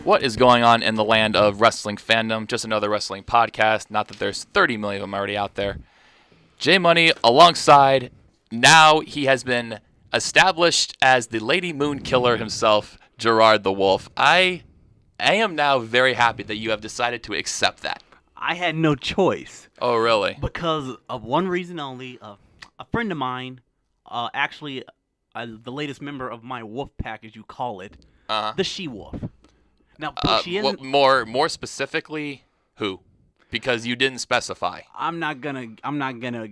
What is going on in the land of wrestling fandom? Just another wrestling podcast. Not that there's 30 million of them already out there. J Money alongside, now he has been established as the Lady Moon Killer himself, Gerard the Wolf. I am now very happy that you have decided to accept that. I had no choice. Oh, really? Because of one reason only. A friend of mine, actually the latest member of my wolf pack, as you call it, the she-wolf. Now, she isn't... More specifically, who? Because you didn't specify. I'm not gonna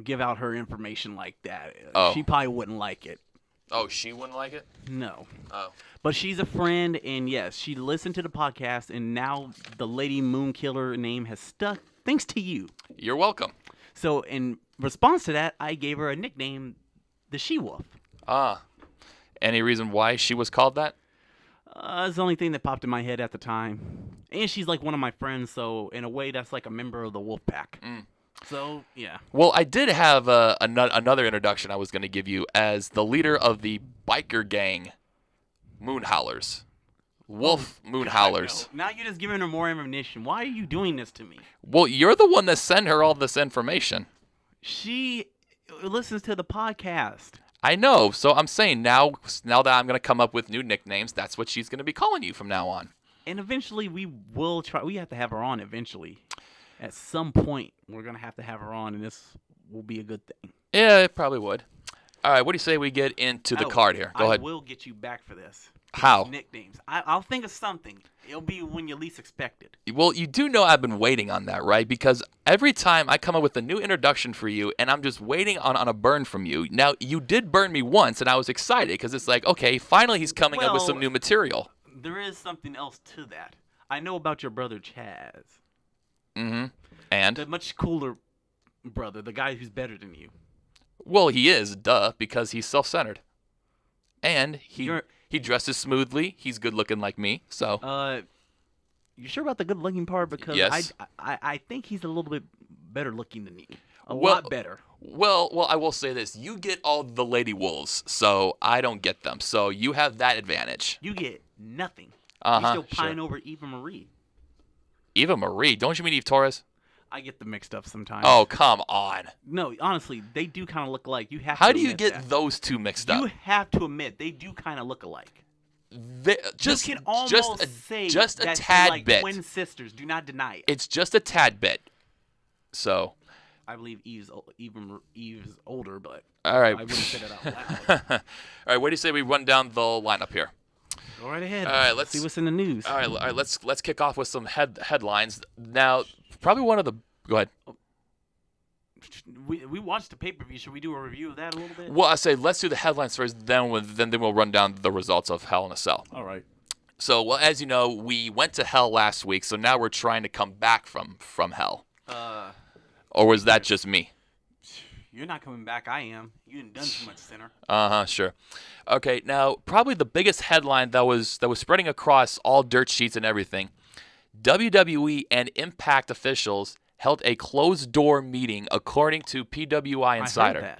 give out her information like that. Oh. She probably wouldn't like it. Oh, she wouldn't like it? No. Oh. But she's a friend, and yes, she listened to the podcast, and now the Lady Moon Killer name has stuck thanks to you. You're welcome. So in response to that, I gave her a nickname, the She-Wolf. Any reason why she was called that? It's the only thing that popped in my head at the time. And she's like one of my friends, so in a way that's like a member of the wolf pack. So, yeah. Well, I did have another introduction I was going to give you as the leader of the biker gang, Moon Howlers. Wolf Moon Howlers. No. Now you're just giving her more ammunition. Why are you doing this to me? Well, you're the one that sent her all this information. She listens to the podcast. I know. So I'm saying now that I'm going to come up with new nicknames, that's what she's going to be calling you from now on. And eventually we will try. We have to have her on eventually. At some point, we're going to have her on, and this will be a good thing. Yeah, it probably would. All right, what do you say we get into the card here? Go ahead. I will get you back for this. How? Nicknames. I'll think of something. It'll be when you least expect it. Well, you do know I've been waiting on that, right? Because every time I come up with a new introduction for you, and I'm just waiting on a burn from you. Now, you did burn me once, and I was excited because it's like, okay, finally he's coming up with some new material. There is something else to that. I know about your brother Chaz. Mm-hmm. And? The much cooler brother, the guy who's better than you. Well, he is, because he's self-centered. And he dresses smoothly. He's good-looking like me, so... You sure about the good-looking part? Because yes. I think he's a little bit better looking than you. A lot better. Well, I will say this. You get all the lady wolves, so I don't get them. So you have that advantage. You get nothing. Uh-huh, You still pine over Eva Marie. Eva Marie? Don't you mean Eve Torres? I get them mixed up sometimes. Oh, come on. No, honestly, they do kind of look alike. How do you get those two mixed up? You have to admit, they do kind of look alike. Just you can almost say just a that tad they're like bit. Twin sisters. Do not deny it. It's just a tad bit. So. I believe Eve's older, but all right. I wouldn't say that out loud. All right, what do you say we run down the lineup here? Go right ahead. All right, let's see what's in the news. All right, let's kick off with some headlines. Now, probably one of the. Go ahead. We watched the pay-per-view. Should we do a review of that a little bit? Well, I say let's do the headlines first, then we'll run down the results of Hell in a Cell. All right. So, well, as you know, we went to Hell last week, so now we're trying to come back from Hell. Or was that just me? You're not coming back. I am. You done too much, sinner. Sure. Okay, now probably the biggest headline that was spreading across all dirt sheets and everything. WWE and Impact officials held a closed-door meeting, according to PWI Insider. I heard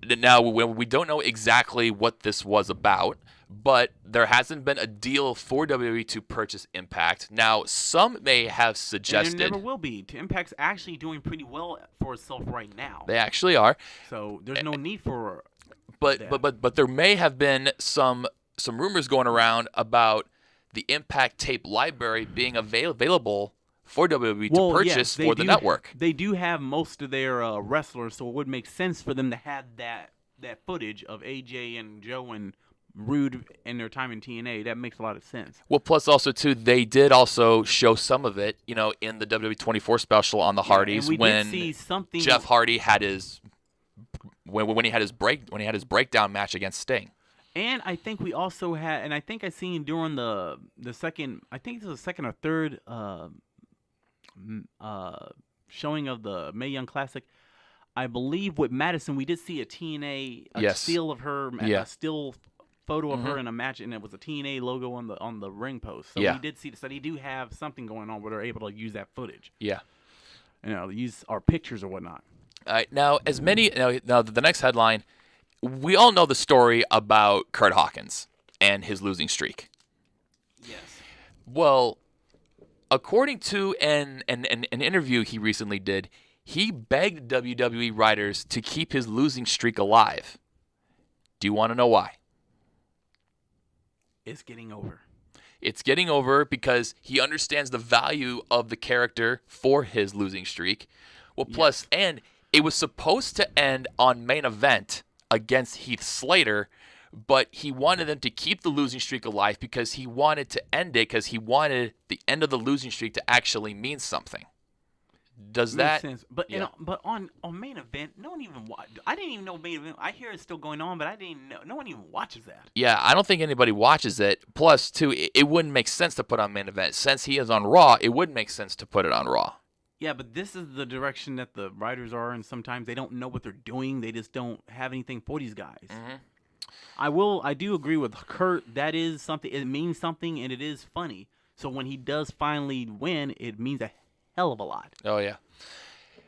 that. Now we don't know exactly what this was about, but there hasn't been a deal for WWE to purchase Impact. Now, some may have suggested... And there never will be. Impact's actually doing pretty well for itself right now. They actually are. So there's no need for But there may have been some rumors going around about the Impact tape library being available for WWE to purchase for the network. They do have most of their wrestlers, so it would make sense for them to have that footage of AJ and Joe and Rude in their time in TNA. That makes a lot of sense. Well, plus also, too, they did also show some of it, in the WWE 24 special on the Hardys when did see something... Jeff Hardy had his when he had his breakdown match against Sting. And I think we also had, and I think I seen during the second, I think this was the second or third showing of the Mae Young Classic. I believe with Madison, we did see a TNA still of her, a still photo of her in a match, and it was a TNA logo on the ring post. So we did see. So they do have something going on where they're able to use that footage. Yeah, use our pictures or whatnot. All right, now the next headline. We all know the story about Kurt Hawkins and his losing streak. Yes. Well, according to an interview he recently did, he begged WWE writers to keep his losing streak alive. Do you want to know why? It's getting over. It's getting over because he understands the value of the character for his losing streak. Well, plus, and it was supposed to end on Main Event against Heath Slater, but he wanted them to keep the losing streak alive because he wanted to end it because he wanted the end of the losing streak to actually mean something. Does that makes sense? But but on Main Event, no one even I didn't even know Main Event. I hear it's still going on, but I didn't know. No one even watches that. Yeah, I don't think anybody watches it. Plus, too, it wouldn't make sense to put on Main Event since he is on Raw. It wouldn't make sense to put it on Raw. Yeah, but this is the direction that the writers are, and sometimes they don't know what they're doing. They just don't have anything for these guys. Mm-hmm. I do agree with Kurt. That is something. It means something, and it is funny. So when he does finally win, it means a hell of a lot. Oh, yeah.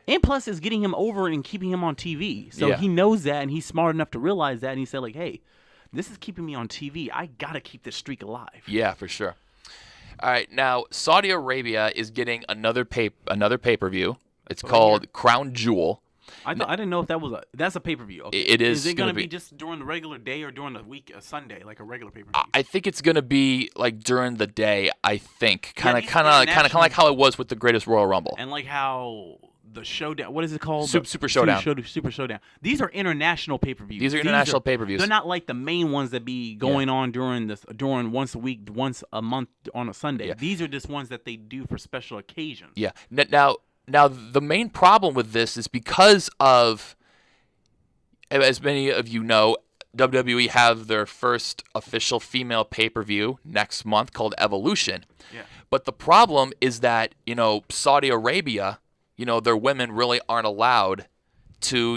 And plus, it's getting him over and keeping him on TV. So he knows that, and he's smart enough to realize that. And he said, like, hey, this is keeping me on TV. I got to keep this streak alive. Yeah, for sure. All right, now Saudi Arabia is getting another pay-per-view. It's called Crown Jewel. I didn't know if that's a pay-per-view. Okay. It is. Is it going to be just during the regular day or during the week, a Sunday, like a regular pay-per-view? I think it's going to be like during the day. I think kind of like how it was with the Greatest Royal Rumble, and like how the showdown. What is it called? Super Showdown. Super Showdown. These are international pay-per-views. These are international pay-per-views. They're not like the main ones that be going on during once a week, once a month on a Sunday. Yeah. These are just ones that they do for special occasions. Yeah. Now the main problem with this is because of, as many of you know, WWE have their first official female pay-per-view next month called Evolution. Yeah. But the problem is that, Saudi Arabia, their women really aren't allowed to,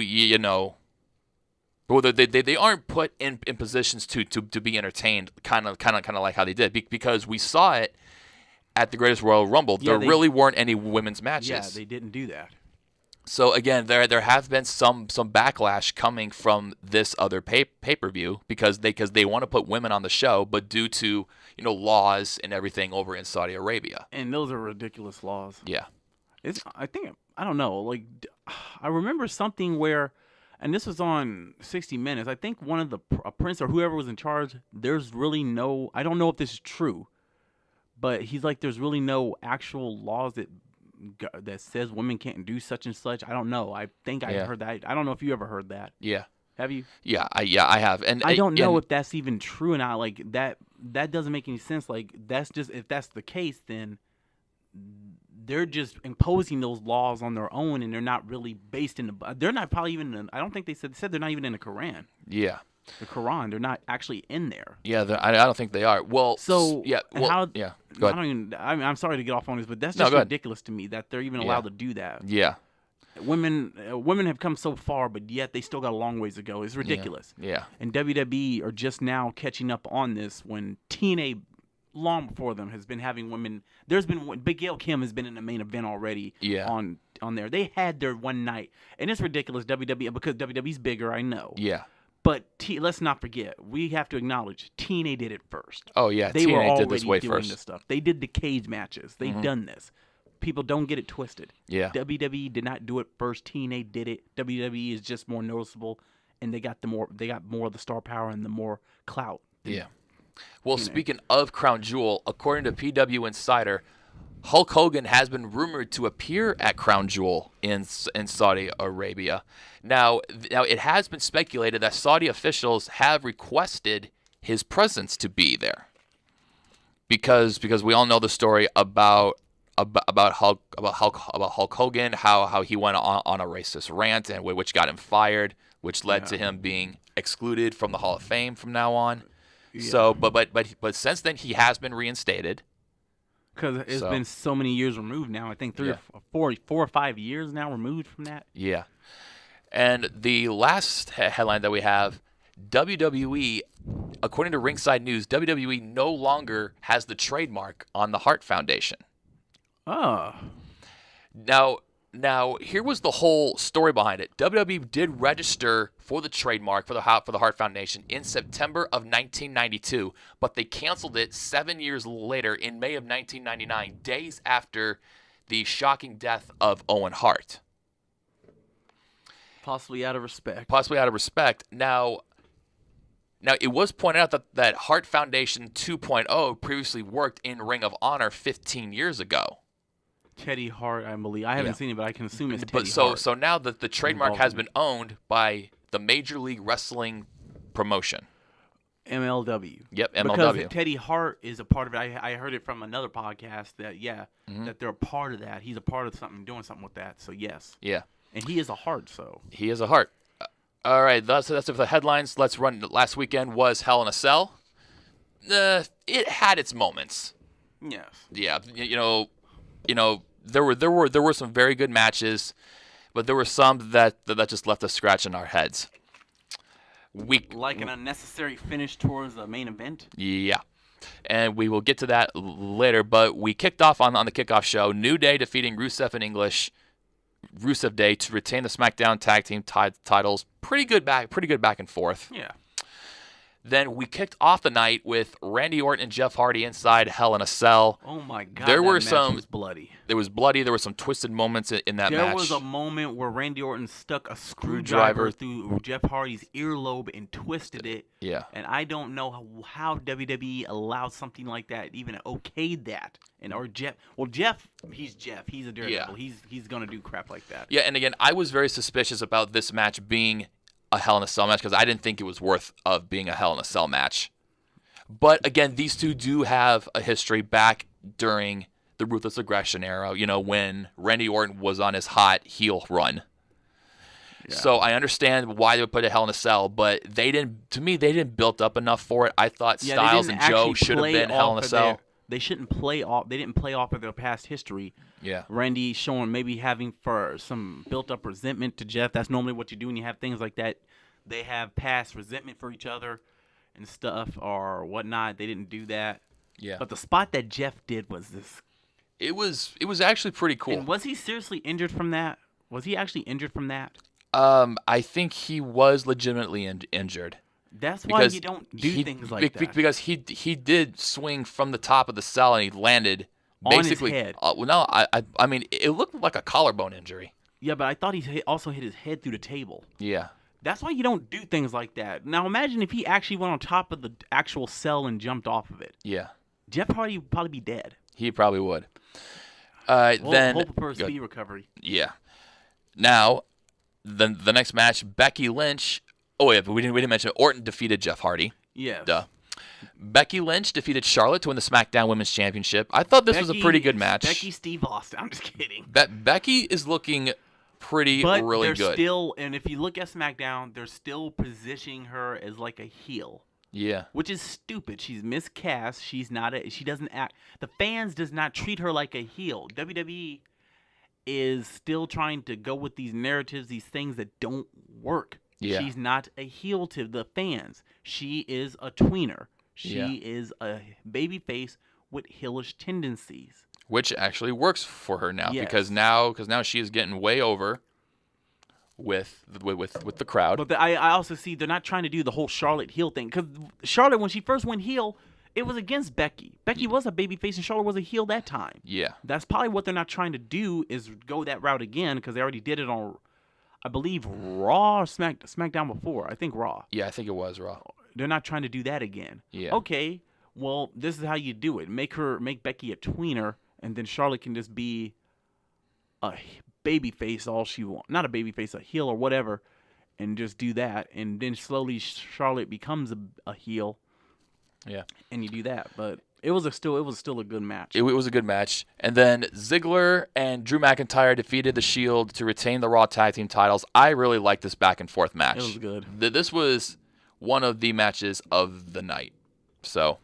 well, they aren't put in positions to be entertained, kind of like how they did, because we saw it at the Greatest Royal Rumble. There really weren't any women's matches. Yeah, they didn't do that. So again, there have been some backlash coming from this other pay-per-view because they want to put women on the show, but due to laws and everything over in Saudi Arabia. And those are ridiculous laws. Yeah. I don't know. Like, I remember something where, and this was on 60 Minutes. I think one of a prince or whoever was in charge. There's really no. I don't know if this is true, but he's like, there's really no actual laws that says women can't do such and such. I don't know. I think I heard that. I don't know if you ever heard that. Yeah. Have you? Yeah, I have. And I don't know if that's even true or not. Like that doesn't make any sense. Like that's just, if that's the case, then they're just imposing those laws on their own, and they're not really based in the. They're not probably even. I don't think they said they're not even in the Quran. Yeah. The Quran, they're not actually in there. Yeah, I don't think they are. Well, so yeah, well, yeah. Go ahead. I'm sorry to get off on this, but that's just ridiculous to me that they're even allowed to do that. Yeah. Women have come so far, but yet they still got a long ways to go. It's ridiculous. Yeah. And WWE are just now catching up on this when TNA, long before them, has been having women. There's been Big Gail Kim has been in the main event already. Yeah. On there, they had their one night, and it's ridiculous. WWE, because WWE's bigger, I know. Yeah. But let's not forget, we have to acknowledge TNA did it first. Oh yeah, they TNA were already did this way doing first. this stuff. They did the cage matches. They've done this. People don't get it twisted. Yeah. WWE did not do it first. TNA did it. WWE is just more noticeable, and they got more of the star power and the more clout. Yeah. Well, speaking of Crown Jewel, according to PW Insider, Hulk Hogan has been rumored to appear at Crown Jewel in Saudi Arabia. Now it has been speculated that Saudi officials have requested his presence to be there, because we all know the story about Hulk Hogan, how he went on a racist rant, and which got him fired, which led to him being excluded from the Hall of Fame from now on. Yeah. So, but since then he has been reinstated. Because it's been so many years removed now. I think 4 or 5 years now removed from that. Yeah. And the last headline that we have, WWE, according to Ringside News, WWE no longer has the trademark on the Hart Foundation. Oh. Now Now, here was the whole story behind it. WWE did register for the trademark for the Hart Foundation in September of 1992, but they canceled it 7 years later in May of 1999, days after the shocking death of Owen Hart. Possibly out of respect. Now, it was pointed out that Hart Foundation 2.0 previously worked in Ring of Honor 15 years ago. Teddy Hart, I believe. I haven't seen it, but I can assume it's Teddy Hart. So now that the trademark has been owned by the Major League Wrestling promotion. MLW. Yep, MLW. Because Teddy Hart is a part of it. I heard it from another podcast that, that they're a part of that. He's a part of something, doing something with that. So, yes. Yeah. And he is a Hart, so. He is a Hart. All right, that's it for the headlines. Let's run. Last weekend was Hell in a Cell. It had its moments. Yes. Yeah, there were some very good matches, but there were some that just left us scratching our heads. Like an unnecessary finish towards the main event? Yeah. And we will get to that later, but we kicked off on the kickoff show. New Day defeating Rusev and English. Rusev Day to retain the SmackDown Tag Team titles. Pretty good back and forth. Yeah. Then we kicked off the night with Randy Orton and Jeff Hardy inside Hell in a Cell. Oh my God! There was bloody. There was bloody. There were some twisted moments in that match. There was a moment where Randy Orton stuck a screwdriver through Jeff Hardy's earlobe and twisted it. Yeah. And I don't know how WWE allowed something like that, even okayed that. Jeff, he's Jeff. He's a daredevil. Yeah. He's gonna do crap like that. Yeah, and again, I was very suspicious about this match being a Hell in a Cell match because I didn't think it was worth of being a Hell in a Cell match. But again, these two do have a history back during the Ruthless Aggression era, when Randy Orton was on his hot heel run. Yeah. So I understand why they would put a Hell in a Cell, but they didn't build up enough for it. I thought Styles and Joe should have been Hell in a Cell. They shouldn't play off. They didn't play off of their past history. Yeah. Randy showing maybe having for some built-up resentment to Jeff. That's normally what you do when you have things like that. They have past resentment for each other and stuff or whatnot. They didn't do that. Yeah. But the spot that Jeff did was this. It was actually pretty cool. And was he seriously injured from that? Was he actually injured from that? I think he was legitimately injured. That's why you don't do things like that. Because he did swing from the top of the cell and he landed basically on his head. I mean, it looked like a collarbone injury. Yeah, but I thought he also hit his head through the table. Yeah. That's why you don't do things like that. Now imagine if he actually went on top of the actual cell and jumped off of it. Yeah. Jeff Hardy would probably be dead. He probably would. Then hope for a speedy recovery. Yeah. Now, the next match, Becky Lynch. Oh yeah, but we didn't mention Orton defeated Jeff Hardy. Yes. Duh. Becky Lynch defeated Charlotte to win the SmackDown Women's Championship. I thought this was a pretty good match. Becky Steve Austin. I'm just kidding. Becky is looking really good. Still, and if you look at SmackDown, they're still positioning her as like a heel. Yeah. Which is stupid. She's miscast. She doesn't act. The fans does not treat her like a heel. WWE is still trying to go with these narratives, these things that don't work. Yeah. She's not a heel to the fans. She is a tweener. She is a babyface with heelish tendencies. Which actually works for her now, yes. because now she is getting way over with the crowd. But I also see they're not trying to do the whole Charlotte heel thing, because Charlotte, when she first went heel, it was against Becky. Becky was a babyface and Charlotte was a heel that time. Yeah. That's probably what they're not trying to do, is go that route again, because they already did it on, I believe, Raw or SmackDown before. I think Raw. Yeah, I think it was Raw. They're not trying to do that again. Yeah. Okay, well, this is how you do it. Make Becky a tweener, and then Charlotte can just be a babyface all she wants. Not a babyface, a heel or whatever, and just do that. And then slowly Charlotte becomes a heel. Yeah. And you do that. But it was still a good match. It was a good match. And then Ziggler and Drew McIntyre defeated the Shield to retain the Raw Tag Team titles. I really liked this back and forth match. It was good. This was one of the matches of the night. So,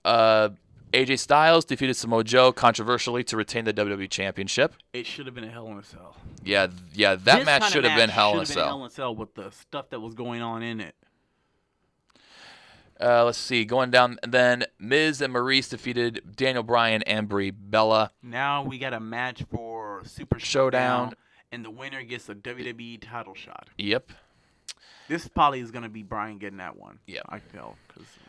AJ Styles defeated Samoa Joe controversially to retain the WWE Championship. It should have been a Hell in a Cell. Yeah, that match should have been Hell in a Cell. Hell in a Cell with the stuff that was going on in it. Let's see. Going down, then Miz and Maurice defeated Daniel Bryan and Brie Bella. Now we got a match for Super Showdown, and the winner gets a WWE title shot. Yep. This probably is going to be Bryan getting that one. Yeah. I feel.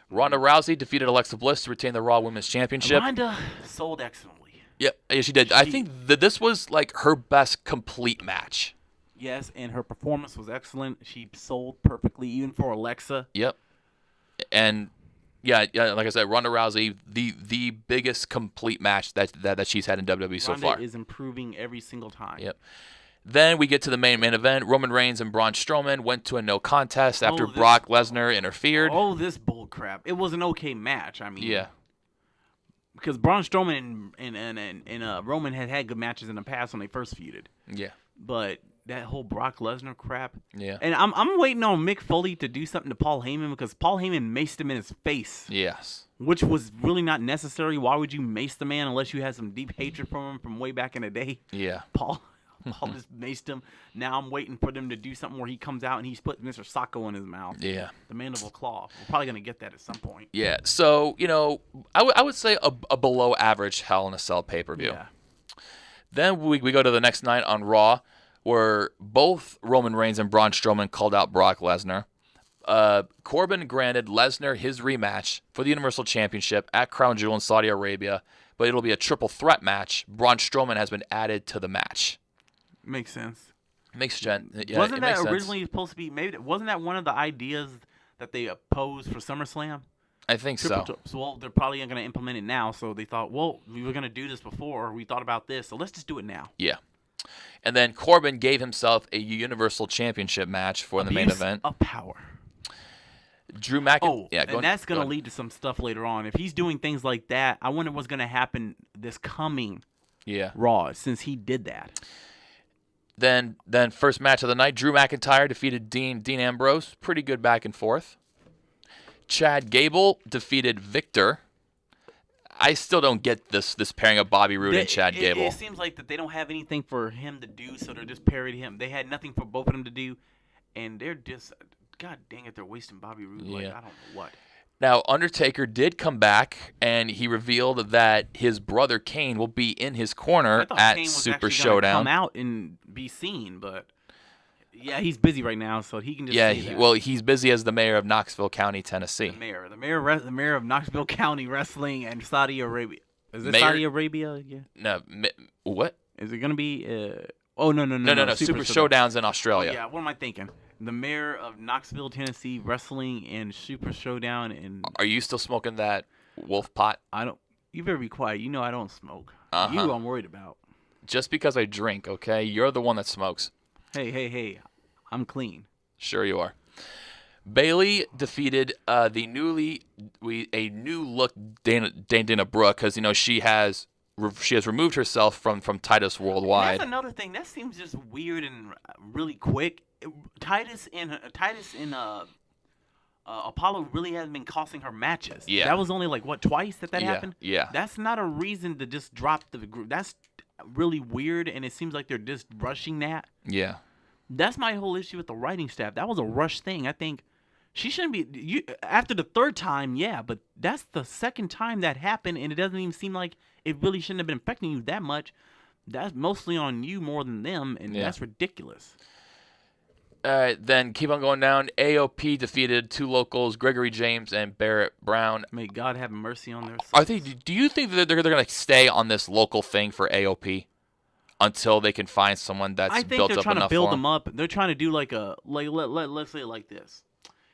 Ronda Rousey defeated Alexa Bliss to retain the Raw Women's Championship. Ronda sold excellently. Yep, yeah, she did. I think that this was like her best complete match. Yes, and her performance was excellent. She sold perfectly, even for Alexa. Yep. And yeah, like I said, Ronda Rousey, the biggest complete match that she's had in WWE so far. Ronda is improving every single time. Yep. Then we get to the main event. Roman Reigns and Braun Strowman went to a no contest after Brock Lesnar interfered. Oh, this bull crap! It was an okay match. I mean, yeah, because Braun Strowman and Roman had good matches in the past when they first feuded. Yeah, but that whole Brock Lesnar crap. Yeah, and I'm waiting on Mick Foley to do something to Paul Heyman because Paul Heyman maced him in his face. Yes, which was really not necessary. Why would you mace the man unless you had some deep hatred for him from way back in the day? Yeah, Paul just maced him. Now I'm waiting for them to do something where he comes out and he's put Mr. Sacco in his mouth. Yeah. The mandible claw. We're probably going to get that at some point. Yeah. So, I would say a below average Hell in a Cell pay-per-view. Yeah. Then we go to the next night on Raw where both Roman Reigns and Braun Strowman called out Brock Lesnar. Corbin granted Lesnar his rematch for the Universal Championship at Crown Jewel in Saudi Arabia, but it'll be a triple threat match. Braun Strowman has been added to the match. Makes sense. Makes sense. Yeah, wasn't that originally supposed to be? Maybe wasn't that one of the ideas that they opposed for SummerSlam? I think so. Well, they're probably going to implement it now. So they thought, well, we were going to do this before. We thought about this, so let's just do it now. Yeah. And then Corbin gave himself a Universal Championship match for the main event. Of power. Drew McIntyre. Oh, yeah, and that's going to lead to some stuff later on. If he's doing things like that, I wonder what's going to happen this coming Raw since he did that. Then first match of the night, Drew McIntyre defeated Dean Ambrose. Pretty good back and forth. Chad Gable defeated Victor. I still don't get this pairing of Bobby Roode and Chad Gable. It seems like that they don't have anything for him to do, so they're just parrying him. They had nothing for both of them to do, and they're just, God dang it, they're wasting Bobby Roode. Like, I don't know what. Now, Undertaker did come back, and he revealed that his brother Kane will be in his corner at Kane Super Showdown. Come out and be seen, but yeah, he's busy right now, so he can just say that. He's busy as the mayor of Knoxville County, Tennessee. The mayor of Knoxville County Wrestling and Saudi Arabia. Is it Saudi Arabia? Yeah. No, what? Is it gonna be? No. Super Showdown's in Australia. Oh, yeah, what am I thinking? The mayor of Knoxville, Tennessee, Wrestling and Super Showdown. And are you still smoking that wolf pot? I don't. You better be quiet. You know I don't smoke. Uh-huh. You, I'm worried about. Just because I drink, okay? You're the one that smokes. Hey! I'm clean. Sure you are. Bayley defeated a new look Dana Brooke because she has removed herself from Titus Worldwide. That's another thing. That seems just weird and really quick. Titus and Apollo really hasn't been costing her matches. Yeah. That was only twice that happened? Yeah. That's not a reason to just drop the group. That's really weird, and it seems like they're just rushing that. Yeah. That's my whole issue with the writing staff. That was a rush thing. I think she shouldn't be after the third time, but that's the second time that happened, and it doesn't even seem like it really shouldn't have been affecting you that much. That's mostly on you more than them, and that's ridiculous. Then keep on going down. AOP defeated two locals, Gregory James and Barrett Brown. May God have mercy on their souls. Do you think that they're going to stay on this local thing for AOP until they can find someone that's built up enough? I think they're trying to build them them up. They're trying to do let's say it like this.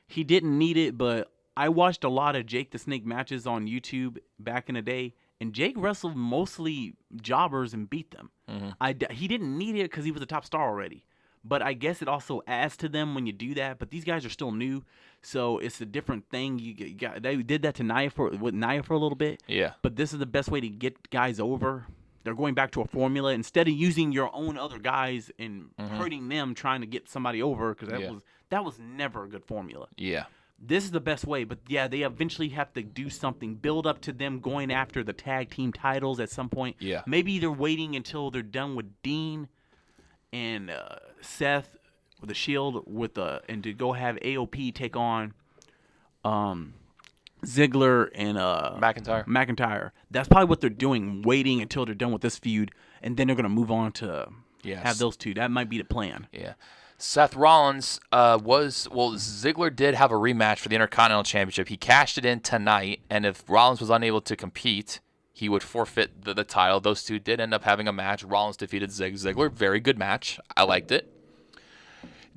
He didn't need it, but I watched a lot of Jake the Snake matches on YouTube back in the day, and Jake wrestled mostly jobbers and beat them. Mm-hmm. He didn't need it because he was a top star already. But I guess it also adds to them when you do that. But these guys are still new, so it's a different thing. They did that to Nia for a little bit. Yeah. But this is the best way to get guys over. They're going back to a formula instead of using your own other guys and hurting them trying to get somebody over because that was never a good formula. Yeah. This is the best way, but they eventually have to do something, build up to them going after the tag team titles at some point. Yeah. Maybe they're waiting until they're done with Dean and Seth with the Shield and to go have AOP take on Ziggler and McIntyre. That's probably what they're doing, waiting until they're done with this feud, and then they're going to move on to have those two. That might be the plan. Yeah. Seth Rollins Ziggler did have a rematch for the Intercontinental Championship. He cashed it in tonight, and if Rollins was unable to compete, he would forfeit the title. Those two did end up having a match. Rollins defeated Ziggler. Very good match. I liked it.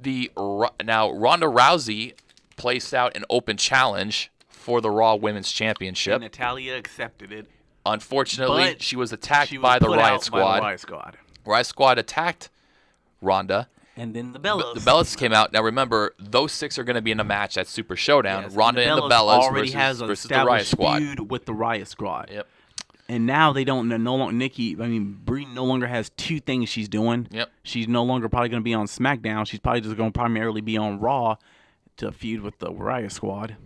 Now, Ronda Rousey placed out an open challenge for the Raw Women's Championship. And Natalya accepted it. Unfortunately, she was attacked by the Riot Squad. Riot Squad attacked Ronda. And then the Bellas. The Bellas came out. Now remember, those 6 are going to be in a match at Super Showdown. Yes, Ronda and the Bellas already versus the Riot Squad. Feud with the Riot Squad. Yep. And now they don't no longer. Brie no longer has 2 things she's doing. Yep. She's no longer probably going to be on SmackDown. She's probably just going to primarily be on Raw to feud with the Riot Squad.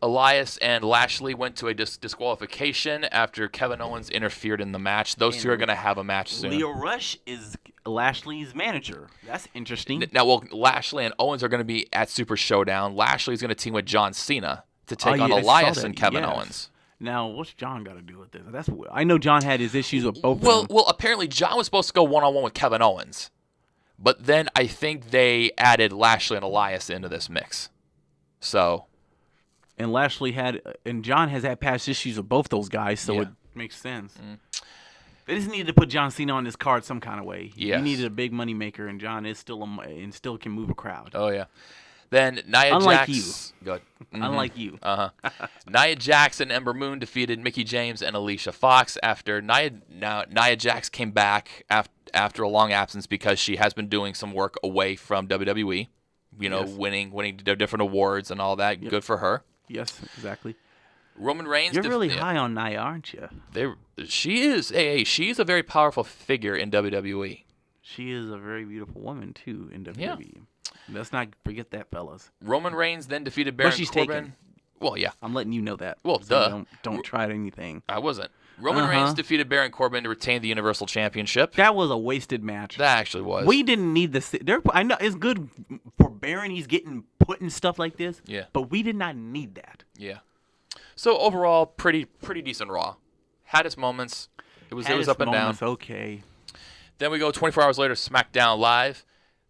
Elias and Lashley went to a disqualification after Kevin Owens interfered in the match. Those two are going to have a match soon. Leo Rush is Lashley's manager. That's interesting. Now, Lashley and Owens are going to be at Super Showdown. Lashley's going to team with John Cena to take on Elias and Kevin Owens. Now, what's John got to do with this? I know John had his issues with both of them. Well, apparently John was supposed to go one-on-one with Kevin Owens. But then I think they added Lashley and Elias into this mix. So... And John has had past issues with both those guys, so it makes sense. They just needed to put John Cena on this card some kind of way. Yes. He needed a big money maker, and John is still still can move a crowd. Oh yeah. Then Unlike you. Good. Mm-hmm. Unlike you. Nia Jax and Ember Moon defeated Mickie James and Alicia Fox after Nia Jax came back after a long absence because she has been doing some work away from WWE. Winning different awards and all that. Yep. Good for her. Yes, exactly. Roman Reigns. You're really high on Nia, aren't you? She is. She's a very powerful figure in WWE. She is a very beautiful woman too in WWE. Yeah. Let's not forget that, fellas. Roman Reigns then defeated Baron Corbin. Taken. Well, yeah. I'm letting you know that. Well, so don't try anything. I wasn't. Roman Reigns defeated Baron Corbin to retain the Universal Championship. That was a wasted match. That actually was. We didn't need this. I know it's good for Baron. He's getting put in stuff like this. Yeah. But we did not need that. Yeah. So overall, pretty decent Raw. Had its moments. It was up and down. Okay. Then we go 24 hours later, SmackDown Live.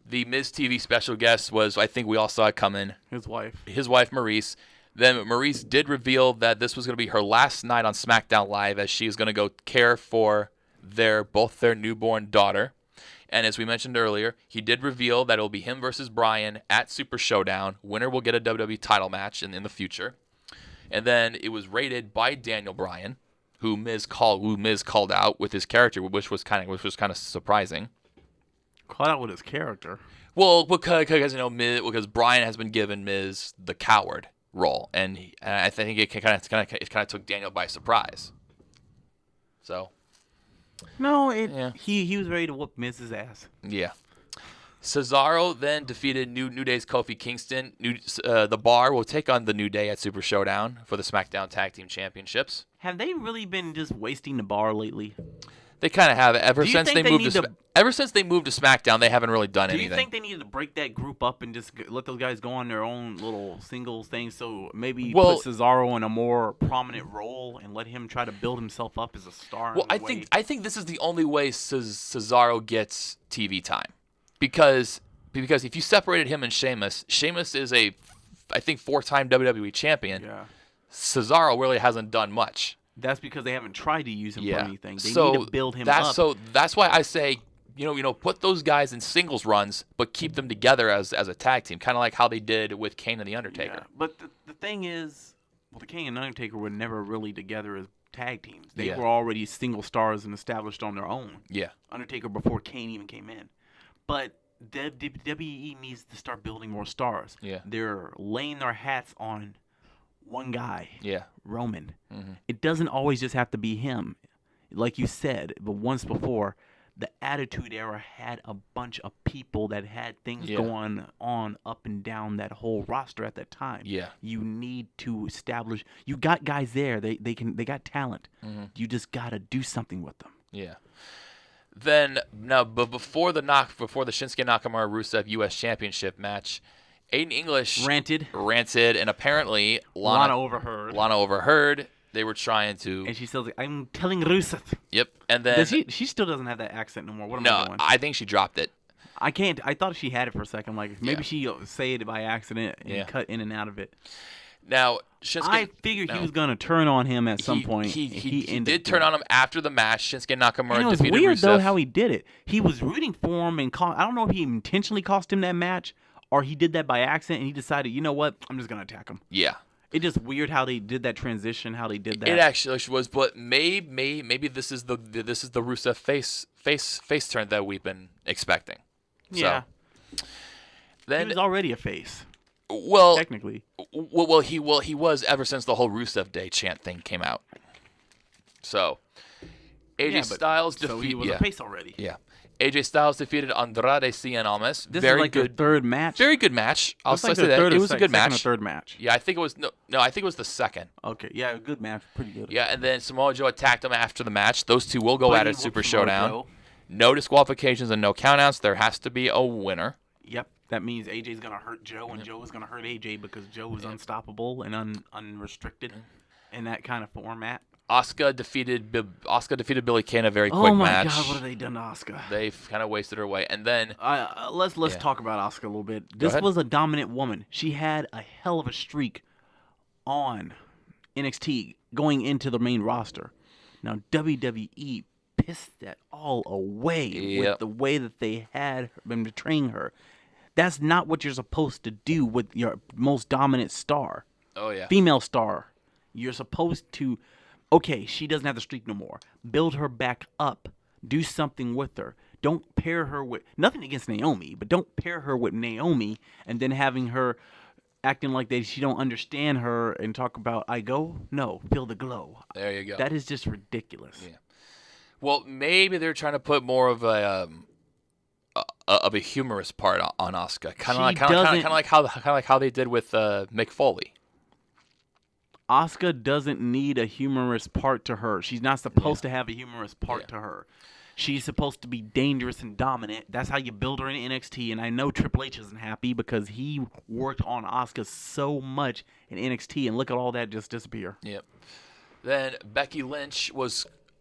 The Miz TV special guest was, I think we all saw it coming. His wife, Maurice. Then Maurice did reveal that this was going to be her last night on SmackDown Live as she is going to go care for both their newborn daughter. And as we mentioned earlier, he did reveal that it will be him versus Bryan at Super Showdown. Winner will get a WWE title match in the future. And then it was rated by Daniel Bryan, who Miz called out with his character, which was kind of surprising. Called out with his character. Well, because Bryan has been given Miz the coward role, and I think it kind of took Daniel by surprise. So. No, he was ready to whoop Miz's ass. Yeah. Cesaro then defeated New Day's Kofi Kingston. The Bar will take on the New Day at Super Showdown for the SmackDown Tag Team Championships. Have they really been just wasting the Bar lately? They kind of have. Ever since they moved to SmackDown, they haven't really done anything. Do you think they needed to break that group up and just let those guys go on their own little singles thing? So maybe put Cesaro in a more prominent role and let him try to build himself up as a star. Well, I think this is the only way Cesaro gets TV time, because if you separated him and Sheamus is I think 4-time WWE champion. Yeah. Cesaro really hasn't done much. That's because they haven't tried to use him for anything. They need to build him up. So that's why I say, put those guys in singles runs, but keep them together as a tag team, kind of like how they did with Kane and The Undertaker. Yeah, but the thing is, the Kane and Undertaker were never really together as tag teams. They were already single stars and established on their own. Yeah. Undertaker before Kane even came in. But WWE needs to start building more stars. Yeah. They're laying their hats on one guy, Roman. Mm-hmm. It doesn't always just have to be him. Like you said, but once before, the Attitude Era had a bunch of people that had things going on up and down that whole roster at that time. Yeah. You need to establish. You got guys there. They got talent. Mm-hmm. You just got to do something with them. Yeah. Then before the Shinsuke Nakamura Rusev U.S. Championship match, Aiden English ranted, and apparently Lana overheard. They were trying to, and she says, "I'm telling Rusev." Yep, and then she still doesn't have that accent no more. What am I doing? I think she dropped it. I can't. I thought she had it for a second. Like maybe she say it by accident and cut in and out of it. Now, Shinsuke, I figured he was going to turn on him at some point. He did turn on him after the match. Shinsuke Nakamura defeated Rusev. It was weird, though, how he did it. He was rooting for him, and I don't know if he intentionally cost him that match, or he did that by accident, and he decided, you know what, I'm just going to attack him. Yeah. It's just weird how they did that transition, how they did that. It actually was, but maybe this is the Rusev face turn that we've been expecting. Yeah. So, then he was already a face. Well, technically. He was ever since the whole Rusev Day chant thing came out. So, AJ Styles defeated. So he was a face already. Yeah. AJ Styles defeated Andrade Cien Almas. This is like good. Their third match. Very good match. I'll say that. It was a good match. Third match. Yeah, I think it was no. I think it was the second. Okay. Yeah, a good match. Pretty good. Yeah, and then Samoa Joe attacked him after the match. Those two will go at it Super Showdown. No disqualifications and no countouts. There has to be a winner. Yep. That means AJ's going to hurt Joe, and Joe is going to hurt AJ because Joe is unstoppable and unrestricted in that kind of format. Asuka defeated Billie Kay in a very quick match. Oh my God! What have they done to Asuka? They've kind of wasted her away, and then let's talk about Asuka a little bit. This was a dominant woman. She had a hell of a streak on NXT going into the main roster. Now WWE pissed that all away with the way that they had been betraying her. That's not what you're supposed to do with your most dominant star. Oh, yeah. Female star. You're supposed to, okay, she doesn't have the streak no more. Build her back up. Do something with her. Don't pair her with, nothing against Naomi, but don't pair her with Naomi and then having her acting like she don't understand her and talk about, I go? No, feel the glow. There you go. That is just ridiculous. Yeah. Well, maybe they're trying to put more of a humorous part on Asuka, kind of like how they did with Mick Foley. Asuka doesn't need a humorous part to her. She's not supposed to have a humorous part to her. She's supposed to be dangerous and dominant. That's how you build her in NXT. And I know Triple H isn't happy because he worked on Asuka so much in NXT, and look at all that just disappear. Yep. Then Becky Lynch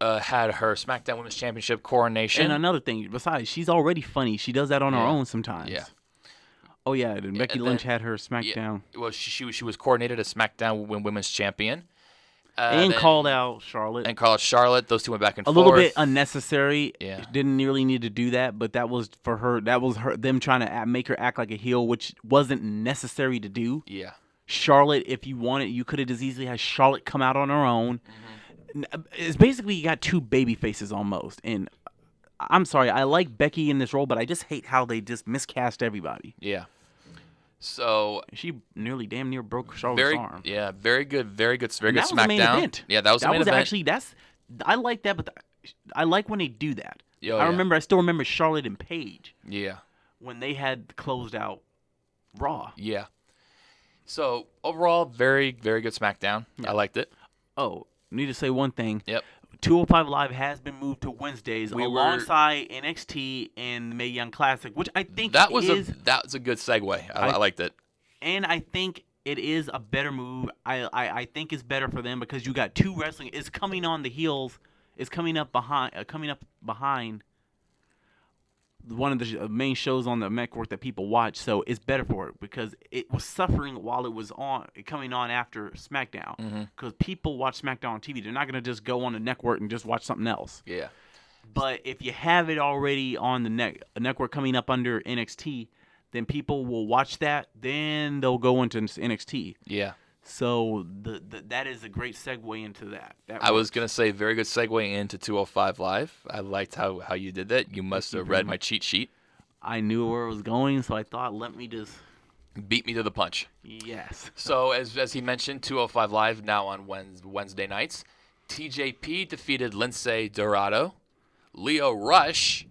had her SmackDown Women's Championship coronation. And another thing, besides, she's already funny. She does that on her own sometimes. Yeah. Oh yeah, and Becky Lynch had her SmackDown. Yeah, well, she was coordinated as SmackDown Women's Champion. And called out Charlotte. Those two went back and forth. A little bit unnecessary. Yeah. Didn't really need to do that, but that was for her. That was them trying to make her act like a heel, which wasn't necessary to do. Yeah. Charlotte, if you wanted, you could have just easily had Charlotte come out on her own. Mm-hmm. It's basically you got two baby faces almost. And I'm sorry, I like Becky in this role, but I just hate how they just miscast everybody. Yeah. So she nearly damn near broke Charlotte's arm. Yeah, very good SmackDown. Was the main event. Yeah, that was the main event. Actually, I like that, but I like when they do that. Oh, I still remember Charlotte and Paige. Yeah. When they had closed out Raw. Yeah. So overall, very, very good SmackDown. Yeah. I liked it. Oh, need to say one thing. Yep. 205 Live has been moved to Wednesdays alongside NXT and the Mae Young Classic, which I think that was a good segue. I liked it. And I think it is a better move. I think it's better for them because you got two wrestling. It's coming on the heels. It's coming up behind one of the main shows on the network that people watch. So it's better for it because it was suffering while it was coming on after SmackDown. Because people watch SmackDown on TV. They're not going to just go on the network and just watch something else. Yeah. But if you have it already on the network coming up under NXT, then people will watch that. Then they'll go into NXT. Yeah. So that is a great segue into that. I was going to say very good segue into 205 Live. I liked how you did that. You must have read my cheat sheet. I knew where it was going, so I thought, let me just... Beat me to the punch. Yes. So as he mentioned, 205 Live now on Wednesday nights. TJP defeated Lindsay Dorado. Leo Rush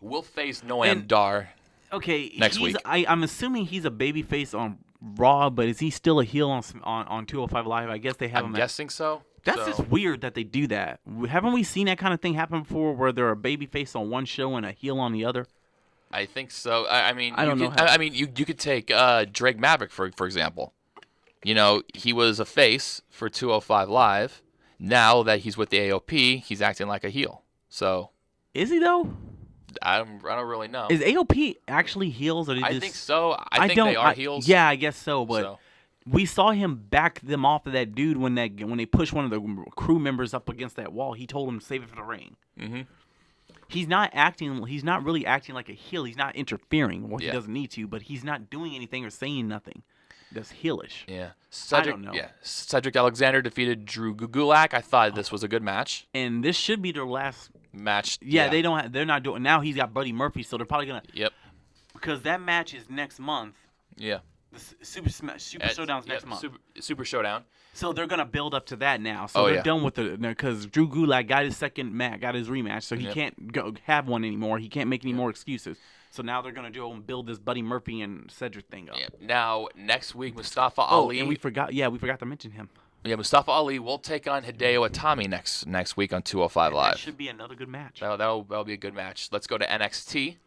will face Noam Dar next week. I'm assuming he's a babyface on Raw, but is he still a heel on 205 Live? I guess they have him. I'm guessing so. That's just weird that they do that. Haven't we seen that kind of thing happen before where they're a babyface on one show and a heel on the other? I think so. I mean, I don't know. I mean, you could take Drake Maverick for example. You know, he was a face for 205 Live. Now that he's with the AOP, he's acting like a heel. So is he though? I don't really know. Is AOP actually heels, or I think so. I think they are heels. Yeah, I guess so. But we saw him back them off of that dude when they pushed one of the crew members up against that wall. He told him to save it for the ring. Mm-hmm. He's not really acting like a heel. He's not interfering. Well, he doesn't need to, but he's not doing anything or saying nothing. That's heelish. Yeah. I don't know. Yeah. Cedric Alexander defeated Drew Gulak. I thought this was a good match. And this should be their last match. Yeah, they're not doing. Now he's got Buddy Murphy, so they're probably gonna. Yep. Because that match is next month. Yeah. The Super Showdown's next month. Super Showdown. So they're gonna build up to that now. So they're done with because Drew Gulak got his second match, got his rematch, so he can't go have one anymore. He can't make any more excuses. So now they're gonna go and build this Buddy Murphy and Cedric thing up. Yeah. Now next week, Mustafa Ali. And we forgot to mention him. Yeah, Mustafa Ali will take on Hideo Itami next week on 205 Live. That should be another good match. That'll be a good match. Let's go to NXT.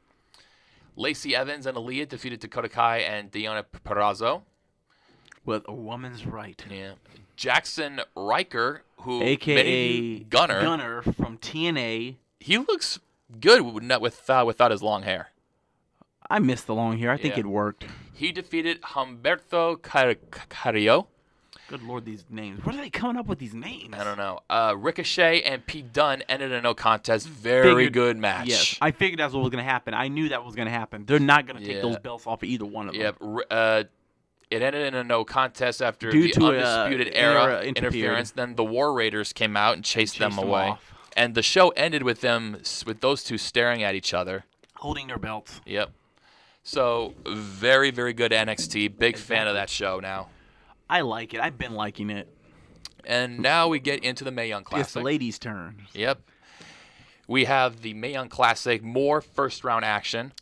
Lacey Evans and Aaliyah defeated Dakota Kai and Deonna Purrazzo. With a woman's right. Yeah. Jackson Riker, who a.k.a. Gunner from TNA. He looks good without his long hair. I missed the long hair. I think it worked. He defeated Humberto Carrillo. Good Lord, these names. Where are they coming up with these names? I don't know. Ricochet and Pete Dunne ended a no contest. Very good match. Yes, I figured that's what was going to happen. I knew that was going to happen. They're not going to take those belts off of either one of them. Yeah. It ended in a no contest after the Undisputed Era interference. Then the War Raiders came out and chased them away. And the show ended with those two staring at each other. Holding their belts. Yep. So, very, very good NXT. Big fan of that show now. I like it. I've been liking it. And now we get into the Mae Young Classic. It's the ladies' turn. Yep. We have the Mae Young Classic. More first-round action.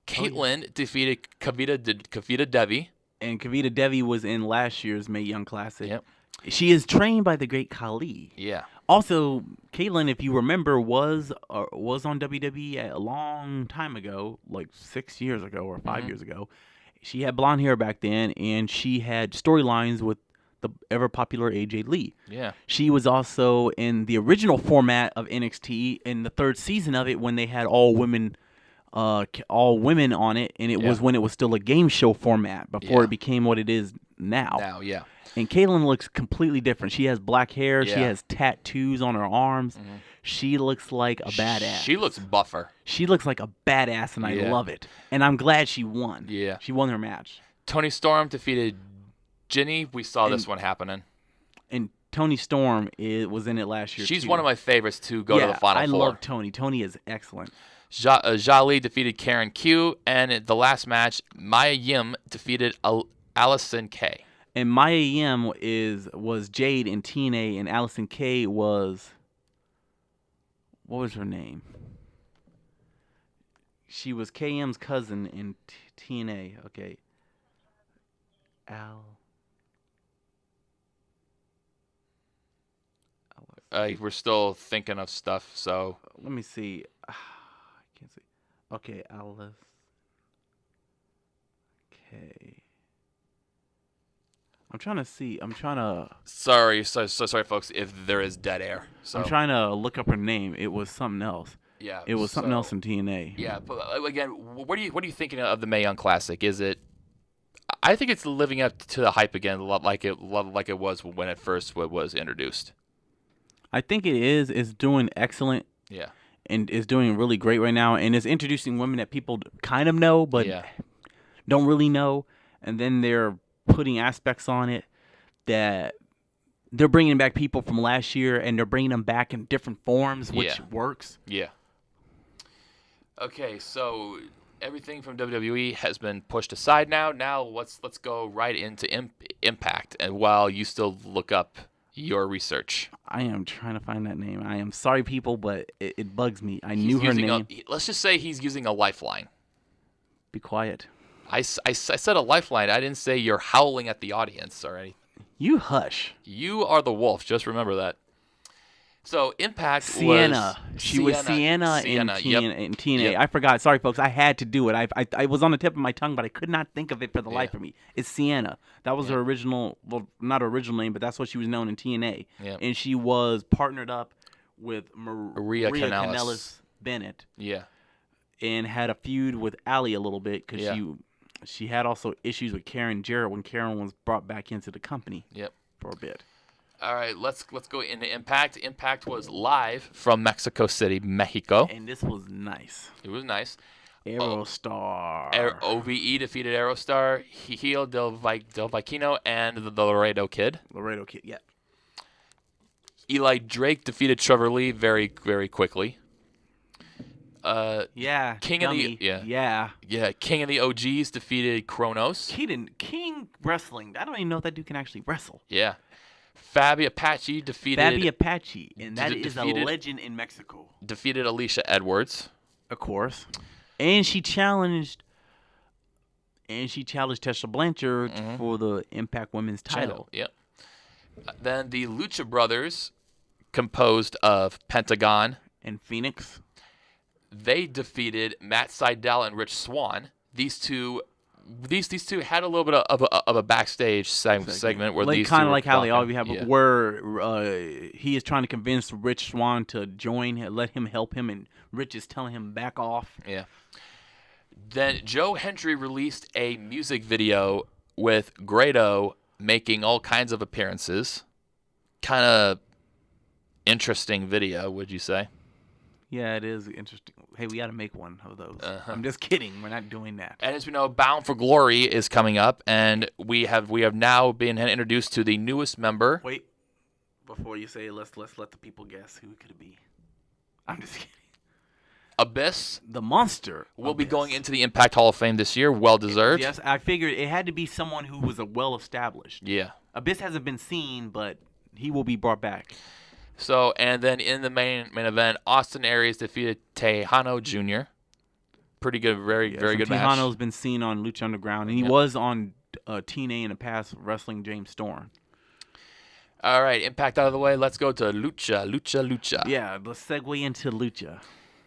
Caitlyn defeated Kavita Devi. And Kavita Devi was in last year's Mae Young Classic. Yep. She is trained by the great Khali. Yeah. Also, Caitlyn, if you remember, was on WWE a long time ago, like 6 years ago or 5 years ago. She had blonde hair back then, and she had storylines with the ever-popular AJ Lee. Yeah. She was also in the original format of NXT in the third season of it when they had all women on it, and it was when it was still a game show format before it became what it is now. Now, yeah. And Caitlyn looks completely different. She has black hair. Yeah. She has tattoos on her arms. Mm-hmm. She looks like a badass. She looks buffer. She looks like a badass, and I love it. And I'm glad she won. Yeah. She won her match. Toni Storm defeated Ginny. We saw this one happening. And Toni Storm was in it last year, She's one of my favorites to go to the Final Four. I love Toni. Toni is excellent. Jali defeated Karen Q. And in the last match, Maya Yim defeated Allison Kay. And Maya Yim was Jade in TNA, and Allison Kay was... What was her name? She was KM's cousin in TNA. Okay. We're still thinking of stuff, so... Let me see. I can't see. Okay, Alice. Okay. I'm trying to... Sorry, folks, if there is dead air. So. I'm trying to look up her name. It was something else. Yeah. It was something else in TNA. Yeah, but again, what are you thinking of the Mae Young Classic? Is it... I think it's living up to the hype again, like it was when it first was introduced. I think it is. It's doing excellent. Yeah. And it's doing really great right now. And it's introducing women that people kind of know, but don't really know. And then they're putting aspects on it that they're bringing back people from last year, and they're bringing them back in different forms, which works. Yeah. Okay, so everything from WWE has been pushed aside now. Now let's go right into Impact, and while you still look up your research. I am trying to find that name. I am sorry, people, but it bugs me. I knew her name. Let's just say he's using a lifeline. Be quiet. I said a lifeline. I didn't say you're howling at the audience or anything. You hush. You are the wolf. Just remember that. So Impact Sienna. was She was Sienna in TNA. I forgot. Sorry, folks. I had to do it. I was on the tip of my tongue, but I could not think of it for the life of me. It's Sienna. That was her original, well, not her original name, but that's what she was known in TNA. Yep. And she was partnered up with Maria Kanellis Bennett. Yeah. And had a feud with Allie a little bit because she had also issues with Karen Jarrett when Karen was brought back into the company. Yep. For a bit. All right, let's go into Impact. Impact was live from Mexico City, Mexico. And this was nice. It was nice. Aerostar. OVE defeated Aerostar, Hijo del Viquino, and the Laredo Kid. Laredo Kid, yeah. Eli Drake defeated Trevor Lee very, very quickly. King of the OGs defeated Kronos. King Wrestling. I don't even know if that dude can actually wrestle. Yeah. Fabi Apache defeated... and that is a legend in Mexico. Defeated Alicia Edwards. Of course. And she challenged Tessa Blanchard for the Impact Women's title. Yep. Then the Lucha Brothers, composed of Pentagon and Phoenix. They defeated Matt Sydal and Rich Swann. These two had a little bit of a backstage segment where these kind of like how they always have, where he is trying to convince Rich Swann to join, let him help him, and Rich is telling him back off. Yeah. Then Joe Hendry released a music video with Grado making all kinds of appearances. Kind of interesting video, would you say? Yeah, it is interesting. Hey, we got to make one of those. I'm just kidding. We're not doing that. And as we know, Bound for Glory is coming up, and we have now been introduced to the newest member. Wait, before you say, let's let the people guess who it could be. I'm just kidding. Abyss, the monster, will be going into the Impact Hall of Fame this year. Well deserved. Yes, I figured it had to be someone who was well established. Yeah. Abyss hasn't been seen, but he will be brought back. So, and then in the main event, Austin Aries defeated Tejano Jr. Pretty good, very good match. Tejano's been seen on Lucha Underground, and he was on TNA in the past wrestling James Storm. All right, Impact out of the way. Let's go to Lucha. Yeah, let's segue into Lucha.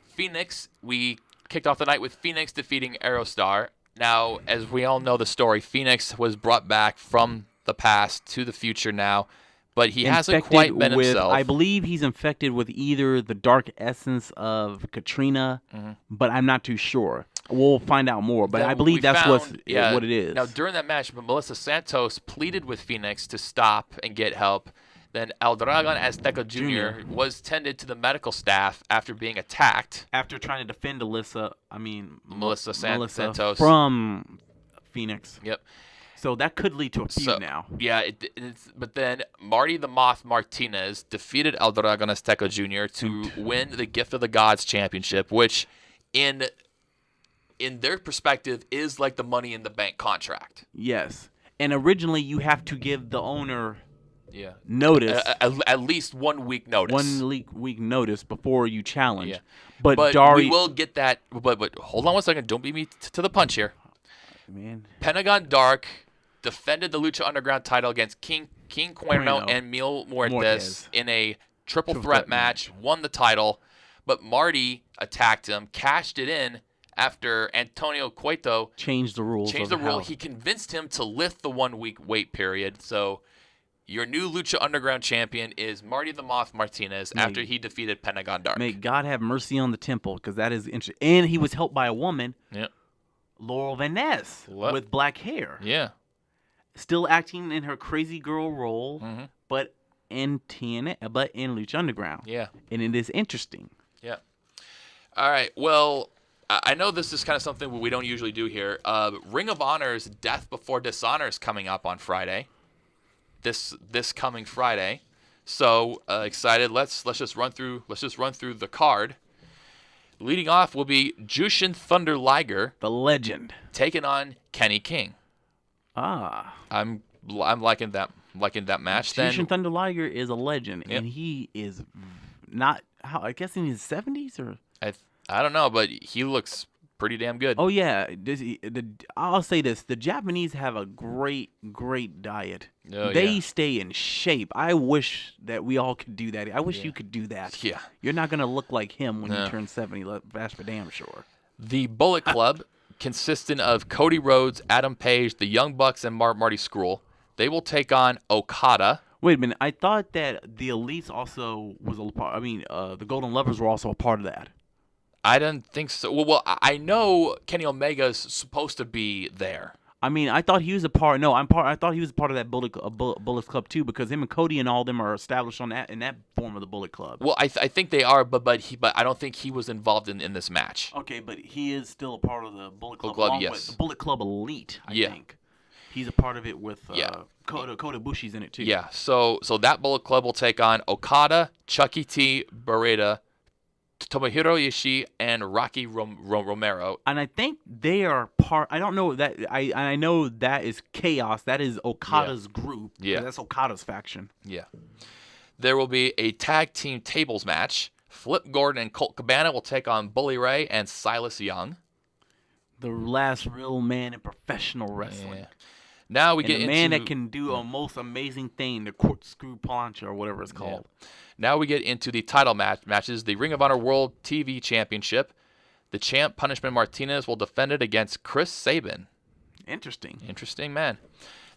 Phoenix, we kicked off the night with Phoenix defeating Aerostar. Now, as we all know the story, Phoenix was brought back from the past to the future now. But he hasn't quite been himself. I believe he's infected with either the dark essence of Katrina, but I'm not too sure. We'll find out more, but I believe that's what it is. Now, during that match, Melissa Santos pleaded with Phoenix to stop and get help. Then El Dragon Azteca Jr. was tended to the medical staff after being attacked. After trying to defend Melissa Santos from Phoenix. Yep. So that could lead to a feud now. Yeah, but then Marty the Moth Martinez defeated El Dragon Azteca Jr. to win the Gift of the Gods Championship, which in their perspective is like the Money in the Bank contract. Yes. And originally you have to give the owner notice. At least 1 week notice. 1 week notice before you challenge. Yeah. But we will get that. But hold on 1 second. Don't beat me to the punch here. Man. Pentagon Dark defended the Lucha Underground title against King Cuerno and Mil Muertes in a triple threat match, won the title, but Marty attacked him, cashed it in after Antonio Cueto changed the rules. He convinced him to lift the 1 week wait period. So your new Lucha Underground champion is Marty the Moth Martinez after he defeated Pentagon Dark. May God have mercy on the temple, because that is interesting. And he was helped by a woman, Laurel Van Ness, with black hair. Yeah. Still acting in her crazy girl role, but in TNA, but in Lucha Underground. Yeah. And it is interesting. Yeah. All right. Well, I know this is kind of something we don't usually do here. Ring of Honor's Death Before Dishonor is coming up on Friday. This coming Friday. So excited. Let's just run through the card. Leading off will be Jushin Thunder Liger, the legend, taking on Kenny King. I'm liking that match. Jushin Thunder Liger is a legend, and he is not. I guess in his 70s or I don't know, but he looks pretty damn good. Oh yeah, I'll say this: the Japanese have a great diet. They stay in shape. I wish that we all could do that. I wish you could do that. Yeah, you're not gonna look like him when you turn 70. That's for damn sure. The Bullet Club, consisting of Cody Rhodes, Adam Page, the Young Bucks, and Marty Scurll, they will take on Okada. Wait a minute. I thought that the Elites also was a part. I mean, the Golden Lovers were also a part of that. I don't think so. Well, I know Kenny Omega's supposed to be there. I mean, I thought he was a part. No, I thought he was a part of that Bullet Club too, because him and Cody and all them are established in that form of the Bullet Club. Well, I think they are, but I don't think he was involved in this match. Okay, but he is still a part of the Bullet Club. Yes, the Bullet Club Elite. I think he's a part of it with Kota Ibushi's in it too. Yeah. So that Bullet Club will take on Okada, Chucky T, Beretta, Tomohiro Ishii, and Rocky Romero. And I think they are part. I don't know that. I know that is Chaos. That is Okada's group. Yeah, that's Okada's faction. Yeah. There will be a tag team tables match. Flip Gordon and Colt Cabana will take on Bully Ray and Silas Young. The last real man in professional wrestling. Yeah. Now we get into a man that can do a most amazing thing, the corkscrew plancha or whatever it's called. Yeah. Now we get into the title matches. The Ring of Honor World TV Championship. The champ, Punishment Martinez, will defend it against Chris Sabin. Interesting, man.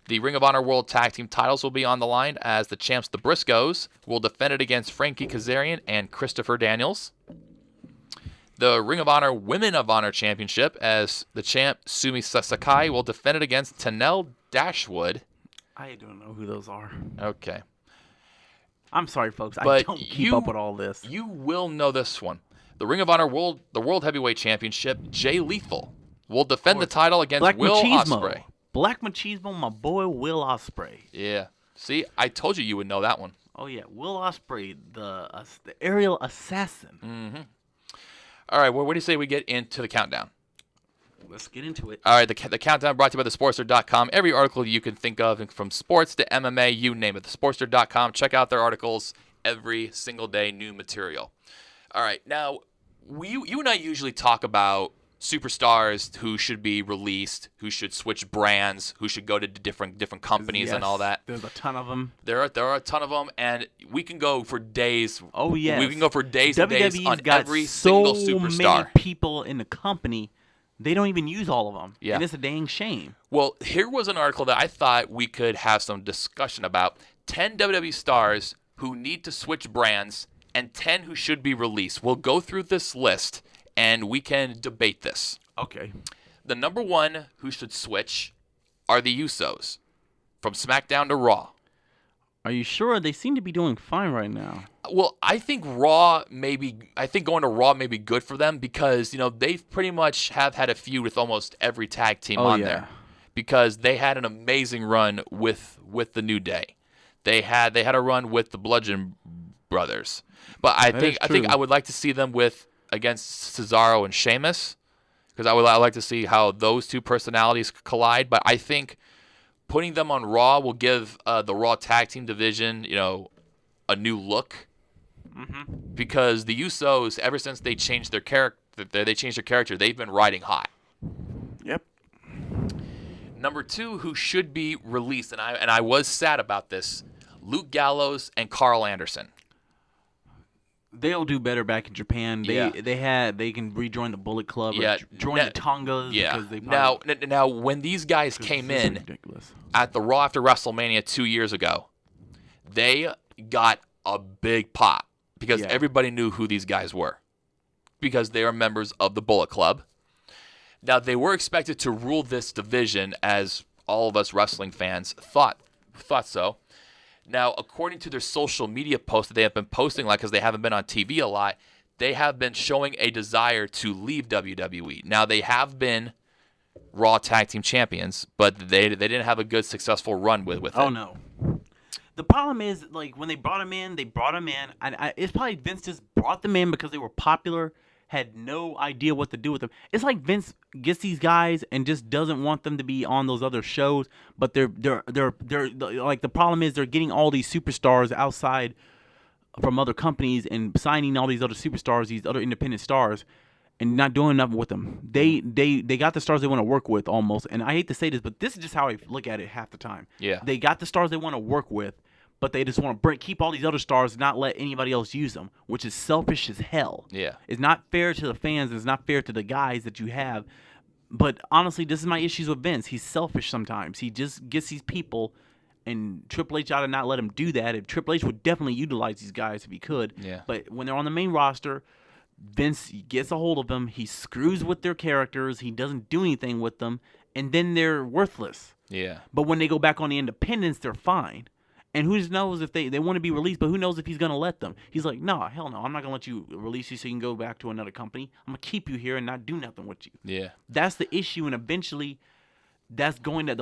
The Ring of Honor World Tag Team titles will be on the line as the champs, the Briscoes, will defend it against Frankie Kazarian and Christopher Daniels. The Ring of Honor Women of Honor Championship, as the champ, Sumi Sakai, will defend it against Tenelle Dashwood. I don't know who those are. Okay. I'm sorry, folks. I don't keep up with all this. You will know this one. The Ring of Honor the World Heavyweight Championship, Jay Lethal will defend the title against Will Ospreay. Black Machismo, my boy Will Ospreay. Yeah. See, I told you would know that one. Oh, yeah. Will Ospreay, the aerial assassin. Mm-hmm. All right, well, what do you say we get into the countdown? Let's get into it. All right, the countdown brought to you by thesportster.com. Every article you can think of, from sports to MMA, you name it. Thesportster.com. Check out their articles every single day, new material. All right, now, you and I usually talk about superstars who should be released, who should switch brands, who should go to different companies and all that. There's a ton of them. There are a ton of them, and we can go for days. Oh, yes. We can go for days and days on got every single superstar. So many people in the company, they don't even use all of them. Yeah. And it's a dang shame. Well, here was an article that I thought we could have some discussion about. 10 WWE stars who need to switch brands and 10 who should be released. We'll go through this list, and we can debate this. Okay. The number one who should switch are the Usos, from SmackDown to Raw. Are you sure? They seem to be doing fine right now. Well, I think going to Raw may be good for them because, they've pretty much have had a feud with almost every tag team there. Because they had an amazing run with the New Day. They had a run with the Bludgeon Brothers. But I think I would like to see them against Cesaro and Sheamus, because I would like to see how those two personalities collide. But I think putting them on Raw will give the Raw tag team division, a new look. Mm-hmm. Because the Usos, ever since they changed their character, they've been riding hot. Yep. Number two, who should be released, and I was sad about this, Luke Gallows and Carl Anderson. They'll do better back in Japan. They can rejoin the Bullet Club. Yeah. Join the Tongas. Yeah. Now when these guys came in at the Raw after WrestleMania 2 years ago, they got a big pop because everybody knew who these guys were, because they are members of the Bullet Club. Now, they were expected to rule this division, as all of us wrestling fans thought so. Now, according to their social media posts that they have been posting, because they haven't been on TV a lot, they have been showing a desire to leave WWE. Now, they have been Raw Tag Team Champions, but they didn't have a good, successful run with it. Oh, no. The problem is, when they brought him in, and it's probably Vince just brought them in because they were popular, had no idea what to do with them. It's like Vince gets these guys and just doesn't want them to be on those other shows, but they're like, the problem is they're getting all these superstars outside from other companies and signing all these other superstars, these other independent stars, and not doing nothing with them. They got the stars they want to work with almost. And I hate to say this, but this is just how I look at it half the time. Yeah. They got the stars they want to work with, but they just want to keep all these other stars and not let anybody else use them, which is selfish as hell. Yeah. It's not fair to the fans. It's not fair to the guys that you have. But honestly, this is my issues with Vince. He's selfish sometimes. He just gets these people, and Triple H ought to not let him do that. If Triple H would definitely utilize these guys if he could. Yeah. But when they're on the main roster, Vince gets a hold of them. He screws with their characters. He doesn't do anything with them, and then they're worthless. Yeah. But when they go back on the independents, they're fine. And who knows if they want to be released, but who knows if he's going to let them. He's like, no, hell no. I'm not going to let you release you so you can go back to another company. I'm going to keep you here and not do nothing with you. Yeah. That's the issue, and eventually the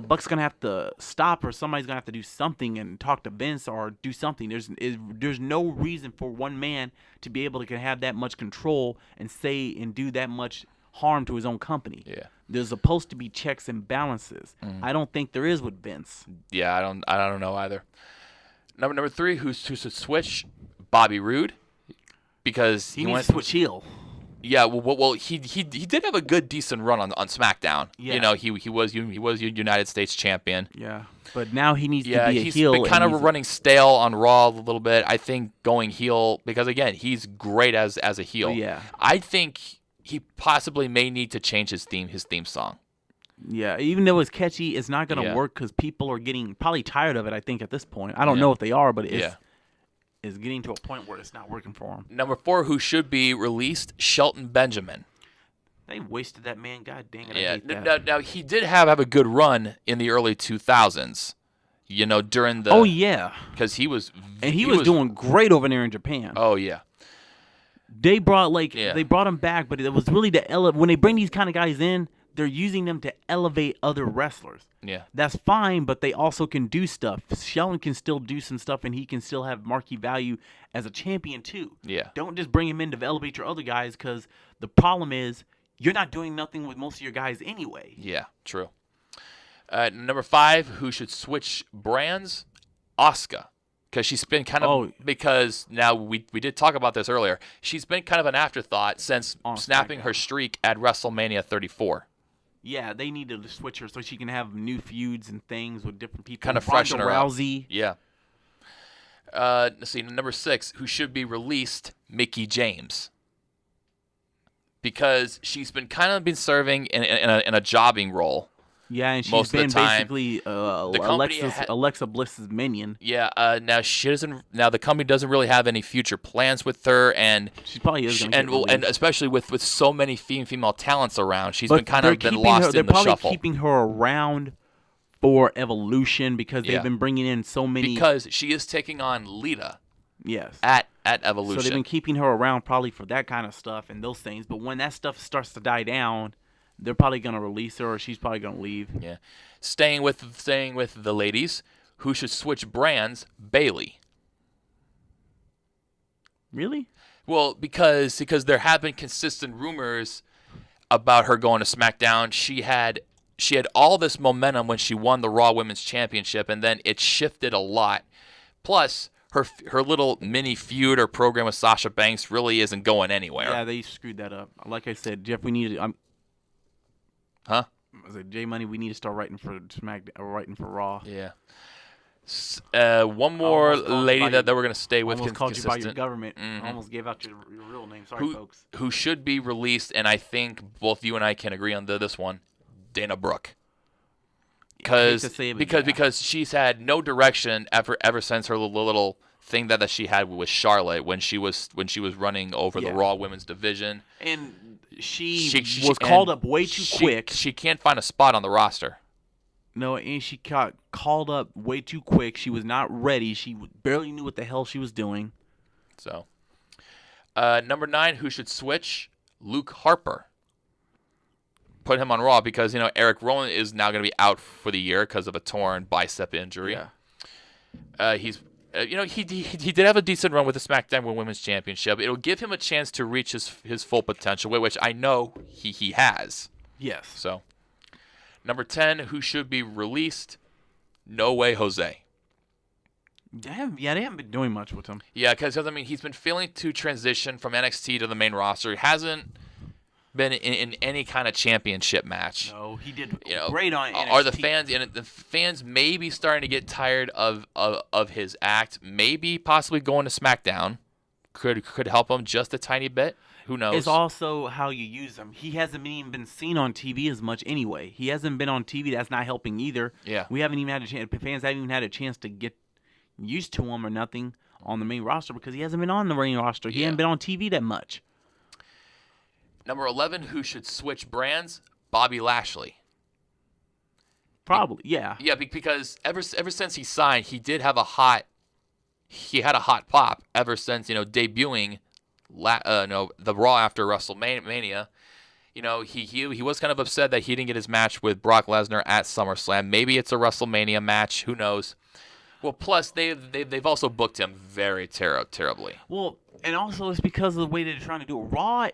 Bucks going to have to stop, or somebody's going to have to do something and talk to Vince or do something. There's no reason for one man to be able to have that much control and say and do that much harm to his own company. Yeah. There's supposed to be checks and balances. I don't think there is with Vince. Yeah, I don't know either. Number 3, who should switch? Bobby Roode, because he needs to switch heel. Yeah, well, he did have a good, decent run on SmackDown. Yeah. You know, he was United States champion. Yeah, but now he needs to be a heel. Yeah, he's been kind of running stale on Raw a little bit. I think going heel, because again, he's great as a heel. Yeah, I think he possibly may need to change his theme song. Yeah, even though it's catchy, it's not going to work because people are getting probably tired of it, I think, at this point. I don't know if they are, but it's getting to a point where it's not working for them. Number 4, who should be released, Shelton Benjamin. They wasted that man. God dang it, Yeah. I hate that. Now, he did have a good run in the early 2000s, you know, during the... Oh, yeah. Because he was doing great over there in Japan. Oh, yeah. They brought him back, but it was really when they bring these kind of guys in, they're using them to elevate other wrestlers. Yeah. That's fine, but they also can do stuff. Sheldon can still do some stuff, and he can still have marquee value as a champion, too. Yeah. Don't just bring him in to elevate your other guys, because the problem is you're not doing nothing with most of your guys anyway. Yeah, true. Number 5, who should switch brands? Asuka. Because she's been kind of because now we did talk about this earlier. She's been kind of an afterthought since snapping her streak at WrestleMania 34. Yeah, they need to switch her so she can have new feuds and things with different people. Kind of freshen her Rousey. Up. Yeah. Let's see, number 6, who should be released? Mickie James. Because she's been serving in a jobbing role. Yeah, and she's been basically Alexa Bliss's minion. Yeah. Now the company doesn't really have any future plans with her, and she probably is going to get released. And especially with so many female talents around, she's been lost in the shuffle. They're probably keeping her around for Evolution because they've been bringing in so many. Because she is taking on Lita. Yes. At Evolution. So they've been keeping her around probably for that kind of stuff and those things. But when that stuff starts to die down, they're probably going to release her, or she's probably going to leave. Yeah. Staying with the ladies, who should switch brands? Bayley. Really? Well, because there have been consistent rumors about her going to SmackDown. She had all this momentum when she won the Raw Women's Championship, and then it shifted a lot. Plus, her little mini feud or program with Sasha Banks really isn't going anywhere. Yeah, they screwed that up. Like I said, Jeff, we need to. Huh? I said, J Money, we need to start writing for writing for Raw. Yeah. One more lady that we're going to stay with. Almost called you by your government. Mm-hmm. Almost gave out your real name. Sorry, folks. Who should be released, and I think both you and I can agree on this one, Dana Brooke. Because she's had no direction ever since her little thing that she had with Charlotte when she was running over the Raw Women's division. And she was called up way too quick. She can't find a spot on the roster. No, and she got called up way too quick. She was not ready. She barely knew what the hell she was doing. So, number 9, who should switch? Luke Harper. Put him on Raw because, Eric Rowan is now going to be out for the year because of a torn bicep injury. Yeah. He did have a decent run with the SmackDown Women's Championship. It'll give him a chance to reach his full potential, which I know he has. Yes. So, number 10, who should be released? No Way Jose. They haven't been doing much with him. Yeah, because he's been failing to transition from NXT to the main roster. He hasn't been in any kind of championship match. No, he did great on NXT. Are the fans maybe starting to get tired of his act? Maybe possibly going to SmackDown could help him just a tiny bit. Who knows? It's also how you use him. He hasn't even been seen on TV as much anyway. He hasn't been on TV. That's not helping either. Yeah. We haven't even had a chance. Fans haven't even had a chance to get used to him or nothing on the main roster because he hasn't been on the main roster. He hasn't been on TV that much. Number 11, who should switch brands? Bobby Lashley. Probably, yeah. Yeah, because ever since he signed, he had a hot pop ever since debuting the Raw after WrestleMania. He was kind of upset that he didn't get his match with Brock Lesnar at SummerSlam. Maybe it's a WrestleMania match. Who knows? Well, plus they've also booked him very terribly. Well, and also it's because of the way they're trying to do it. Raw,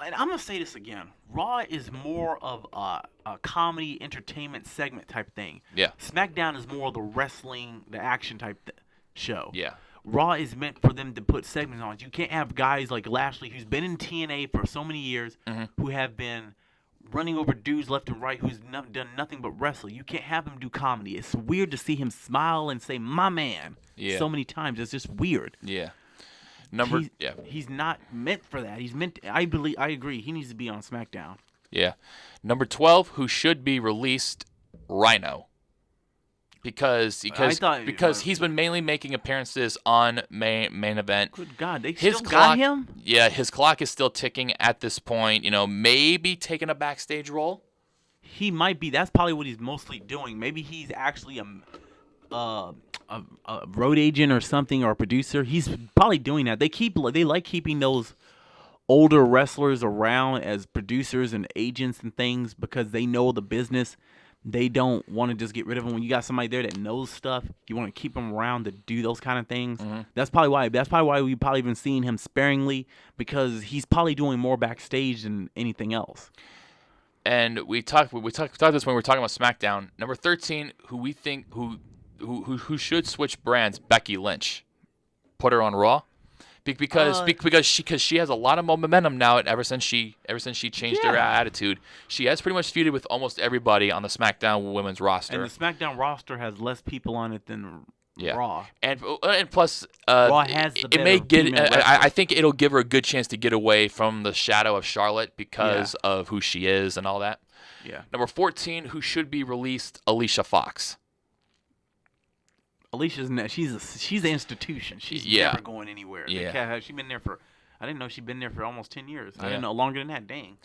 and I'm gonna say this again. Raw is more of a comedy entertainment segment type thing. Yeah. SmackDown is more of the wrestling, the action type show. Yeah. Raw is meant for them to put segments on. You can't have guys like Lashley, who's been in TNA for so many years, who have been running over dudes left and right, who's done nothing but wrestle. You can't have him do comedy. It's weird to see him smile and say, "My man," so many times. It's just weird. Yeah. He's not meant for that. He's meant. I agree. He needs to be on SmackDown. Yeah. Number 12, who should be released, Rhino. Because he's been mainly making appearances on main event. Good God, they still got him? Yeah, his clock is still ticking at this point. Maybe taking a backstage role. He might be. That's probably what he's mostly doing. Maybe he's actually a road agent or something, or a producer. He's probably doing that. They like keeping those older wrestlers around as producers and agents and things because they know the business. They don't want to just get rid of them. When you got somebody there that knows stuff, you want to keep them around to do those kind of things. That's probably why we've probably been seeing him sparingly, because he's probably doing more backstage than anything else. And we talked this when we were talking about SmackDown. Number 13, who we think who should switch brands, Becky Lynch. Put her on Raw. Because she has a lot of momentum now. Ever since she changed her attitude, she has pretty much feuded with almost everybody on the SmackDown women's roster. And the SmackDown roster has less people on it than Raw. And plus, Raw has the better I think it'll give her a good chance to get away from the shadow of Charlotte because of who she is and all that. Yeah. Number 14, who should be released, Alicia Fox. Alicia's she's an institution. She's never going anywhere. Yeah. She's been there for. I didn't know she'd been there for almost 10 years. I didn't know longer than that. Dang.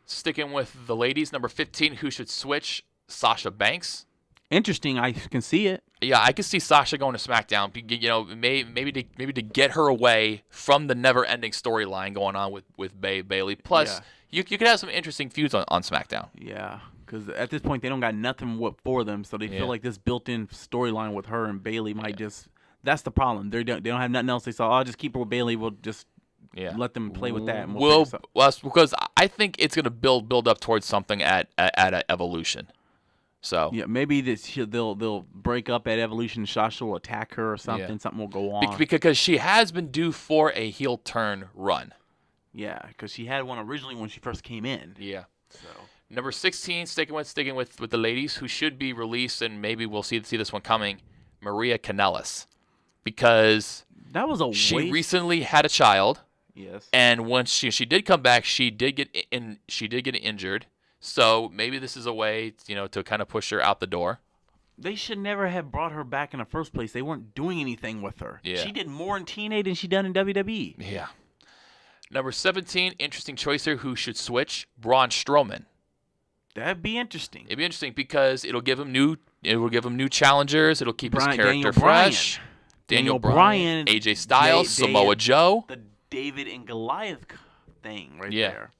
Sticking with the ladies, number 15, who should switch, Sasha Banks. Interesting. I can see it. Yeah, I could see Sasha going to SmackDown. Maybe to get her away from the never-ending storyline going on with Bayley. Plus, you could have some interesting feuds on SmackDown. Yeah. Because at this point, they don't got nothing for them, so they feel like this built-in storyline with her and Bayley might just. That's the problem. They don't have nothing else. They saw, I'll just keep her with Bayley. We'll just let them play with that. And because I think it's going to build up towards something at Evolution. So maybe they'll break up at Evolution. Sasha will attack her or something. Yeah. Something will go on because she has been due for a heel turn run. Yeah, because she had one originally when she first came in. Yeah. So. Number 16, sticking with the ladies, who should be released, and maybe we'll see this one coming, Maria Kanellis, because that was she recently had a child. Yes. And once she did come back, she did get injured. So maybe this is a way, to kind of push her out the door. They should never have brought her back in the first place. They weren't doing anything with her. Yeah. She did more in TNA than she done in WWE. Yeah. Number 17, interesting choice here. Who should switch? Braun Strowman. That'd be interesting. It'd be interesting because it'll give him new challengers. It'll keep his character fresh. Daniel Bryan, AJ Styles, Samoa Joe. The David and Goliath thing there.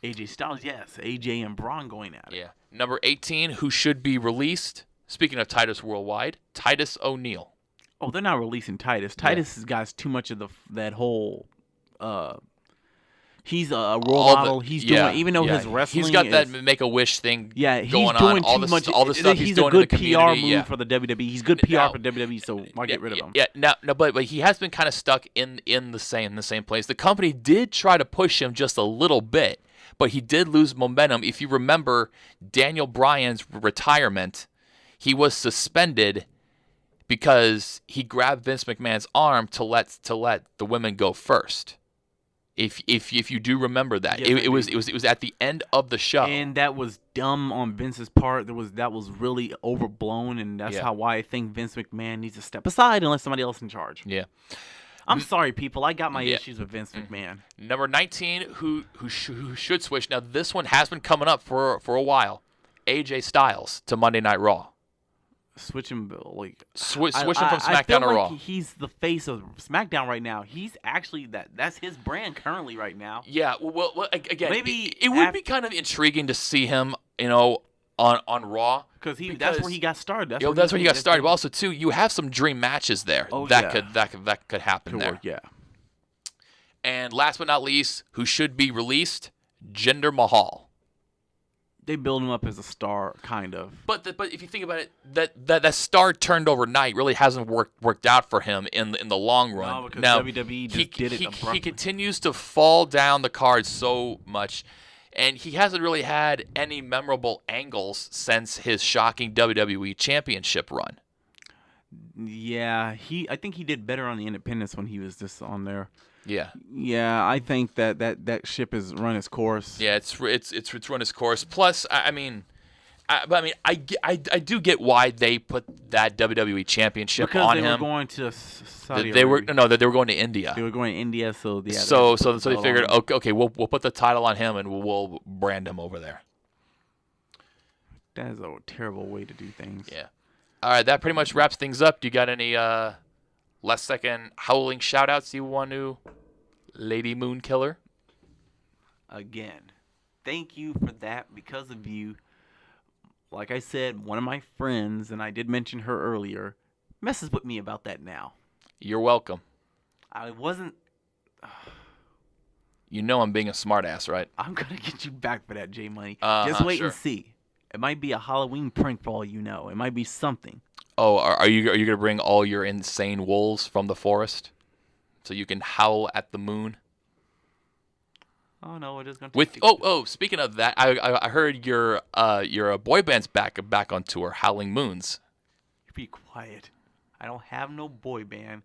AJ Styles, yes. AJ and Braun going at it. Yeah. Number 18, who should be released? Speaking of Titus Worldwide, Titus O'Neil. Oh, they're not releasing Titus. Titus has got too much of that whole. He's a role model. He's doing, even though his wrestling. He's got that Make-A-Wish thing. Yeah, he's going doing on. too much. All the stuff he's doing a in good the PR community. move for the WWE. He's good PR for WWE, so why get rid of him? Yeah, no, but he has been kind of stuck in the same place. The company did try to push him just a little bit, but he did lose momentum. If you remember Daniel Bryan's retirement, he was suspended because he grabbed Vince McMahon's arm to let the women go first. If you do remember that, yes, it was at the end of the show, and that was dumb on Vince's part. That was really overblown, and that's why I think Vince McMahon needs to step aside and let somebody else in charge. Yeah, I'm sorry, people. I got my issues with Vince McMahon. Number 19, who should switch now? This one has been coming up for a while. AJ Styles to Monday Night Raw. Switch him from SmackDown to Raw. He's the face of SmackDown right now. He's actually that's his brand currently right now. Yeah, well again, maybe it would be kind of intriguing to see him, on Raw because that's where he got started. That's where he got started. But also too, you have some dream matches there that could happen there. Yeah. And last but not least, who should be released? Jinder Mahal. They build him up as a star, kind of. But if you think about it, that star turned overnight really hasn't worked out for him in the long run. No, because WWE just did it abruptly. He continues to fall down the card so much, and he hasn't really had any memorable angles since his shocking WWE Championship run. Yeah, I think he did better on the Independents when he was just on there. Yeah. Yeah, I think that ship has run its course. Yeah, it's run its course. Plus, I do get why they put that WWE Championship on him. Because they were going to Saudi Arabia. That they were going to India. They were going to India, so yeah. So they figured, okay, we'll put the title on him and we'll brand him over there. That is a terrible way to do things. Yeah. All right, that pretty much wraps things up. Do you got any last second howling shout outs you want to, Lady Moon Killer? Again, thank you for that. Because of you, like I said, one of my friends, and I did mention her earlier, messes with me about that now. You're welcome. I wasn't... You know I'm being a smartass, right? I'm going to get you back for that, J Money. Just wait and see. It might be a Halloween prank for all you know. It might be something. Oh, are you going to bring all your insane wolves from the forest so you can howl at the moon? Oh no, it is going to. Speaking of that, I heard your boy band's back on tour, Howling Moons. You be quiet. I don't have no boy band,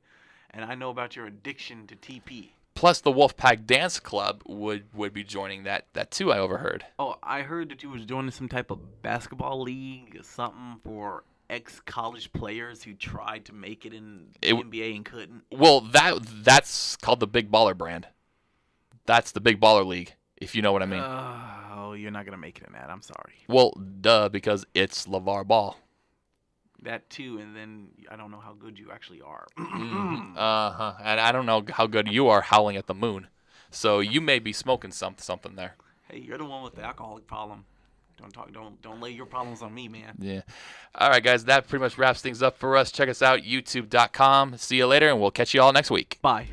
and I know about your addiction to TP. Plus, the Wolfpack Dance Club would be joining that too. I overheard. Oh, I heard that you was joining some type of basketball league or something for ex-college players who tried to make it in the NBA and couldn't. Well, that's called the Big Baller brand. That's the Big Baller League, if you know what I mean. Oh, you're not gonna make it in that. I'm sorry. Well, duh, because it's LeVar Ball. That too, and then I don't know how good you actually are. And I don't know how good you are howling at the moon. So you may be smoking something there. Hey, you're the one with the alcoholic problem. Don't lay your problems on me, man. Yeah. All right, guys, that pretty much wraps things up for us. Check us out, youtube.com. See you later, and we'll catch you all next week. Bye.